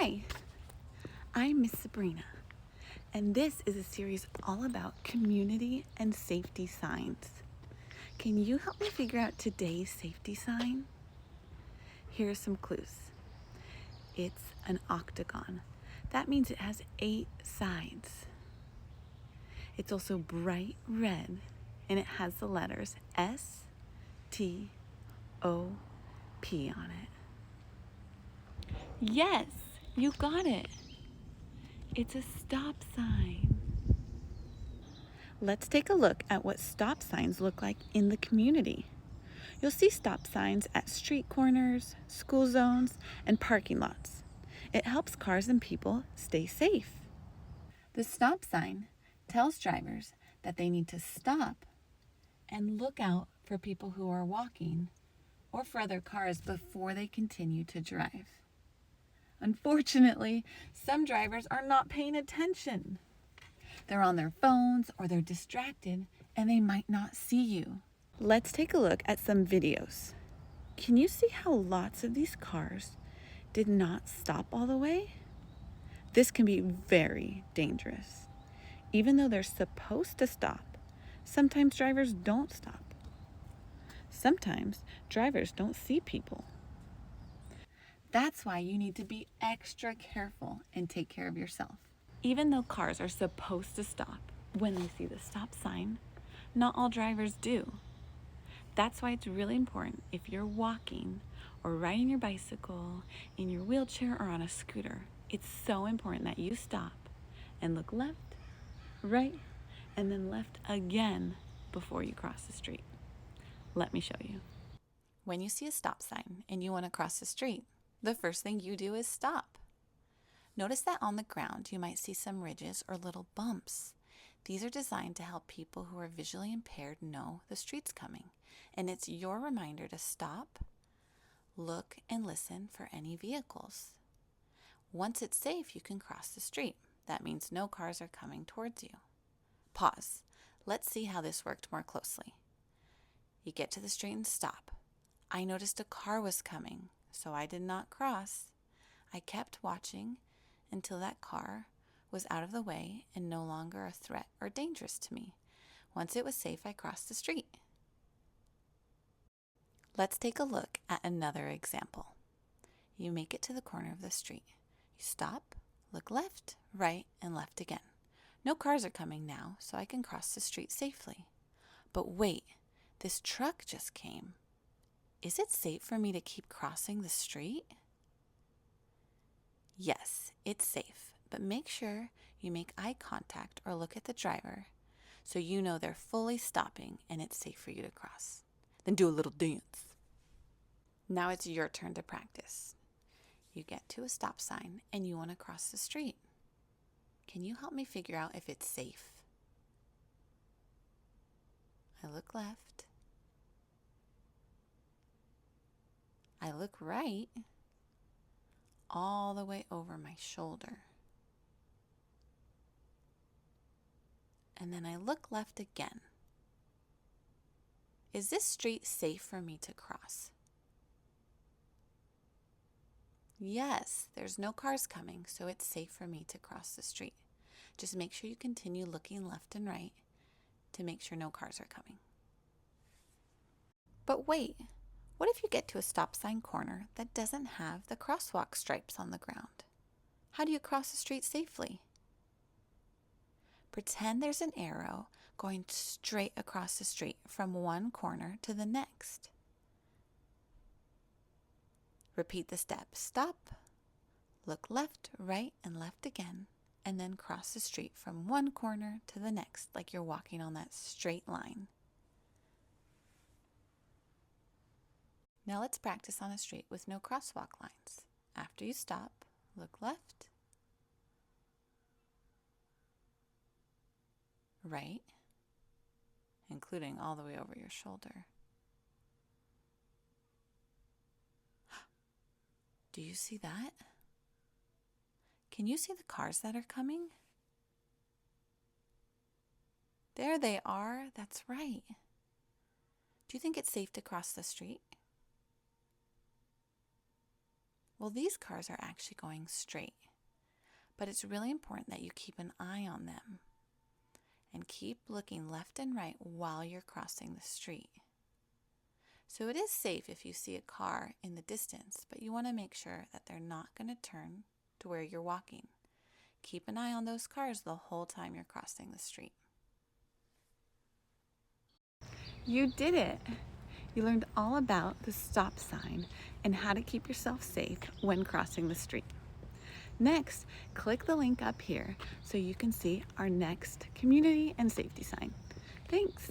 Hi, I'm Miss Sabrina, and this is a series all about community and safety signs. Can you help me figure out today's safety sign? Here are some clues. It's an octagon. That means it has 8 sides. It's also bright red, and it has the letters S, T, O, P on it. Yes, you got it. It's a stop sign. Let's take a look at what stop signs look like in the community. You'll see stop signs at street corners, school zones, and parking lots. It helps cars and people stay safe. The stop sign tells drivers that they need to stop and look out for people who are walking or for other cars before they continue to drive. Unfortunately, some drivers are not paying attention. They're on their phones or they're distracted and they might not see you. Let's take a look at some videos. Can you see how lots of these cars did not stop all the way? This can be very dangerous. Even though they're supposed to stop, sometimes drivers don't stop. Sometimes drivers don't see people. That's why you need to be extra careful and take care of yourself. Even though cars are supposed to stop when they see the stop sign, not all drivers do. That's why it's really important if you're walking or riding your bicycle, in your wheelchair, or on a scooter. It's so important that you stop and look left, right, and then left again before you cross the street. Let me show you. When you see a stop sign and you want to cross the street, the first thing you do is stop. Notice that on the ground you might see some ridges or little bumps. These are designed to help people who are visually impaired know the street's coming, and it's your reminder to stop, look, and listen for any vehicles. Once it's safe, you can cross the street. That means no cars are coming towards you. Pause. Let's see how this worked more closely. You get to the street and stop. I noticed a car was coming, so I did not cross. I kept watching until that car was out of the way and no longer a threat or dangerous to me. Once it was safe, I crossed the street. Let's take a look at another example. You make it to the corner of the street. You stop, look left, right, and left again. No cars are coming now, so I can cross the street safely. But wait, this truck just came. Is it safe for me to keep crossing the street? Yes, it's safe, but make sure you make eye contact or look at the driver so you know they're fully stopping and it's safe for you to cross. Then do a little dance. Now it's your turn to practice. You get to a stop sign and you want to cross the street. Can you help me figure out if it's safe? I look left. I look right, all the way over my shoulder. And then I look left again. Is this street safe for me to cross? Yes, there's no cars coming, so it's safe for me to cross the street. Just make sure you continue looking left and right to make sure no cars are coming. But wait, what if you get to a stop sign corner that doesn't have the crosswalk stripes on the ground? How do you cross the street safely? Pretend there's an arrow going straight across the street from one corner to the next. Repeat the steps. Stop, look left, right, and left again, and then cross the street from one corner to the next like you're walking on that straight line. Now let's practice on a street with no crosswalk lines. After you stop, look left, right, including all the way over your shoulder. Do you see that? Can you see the cars that are coming? There they are. That's right. Do you think it's safe to cross the street? Well, these cars are actually going straight, but it's really important that you keep an eye on them and keep looking left and right while you're crossing the street. So it is safe if you see a car in the distance, but you want to make sure that they're not going to turn to where you're walking. Keep an eye on those cars the whole time you're crossing the street. You did it! You learned all about the stop sign and how to keep yourself safe when crossing the street. Next, click the link up here so you can see our next community and safety sign. Thanks!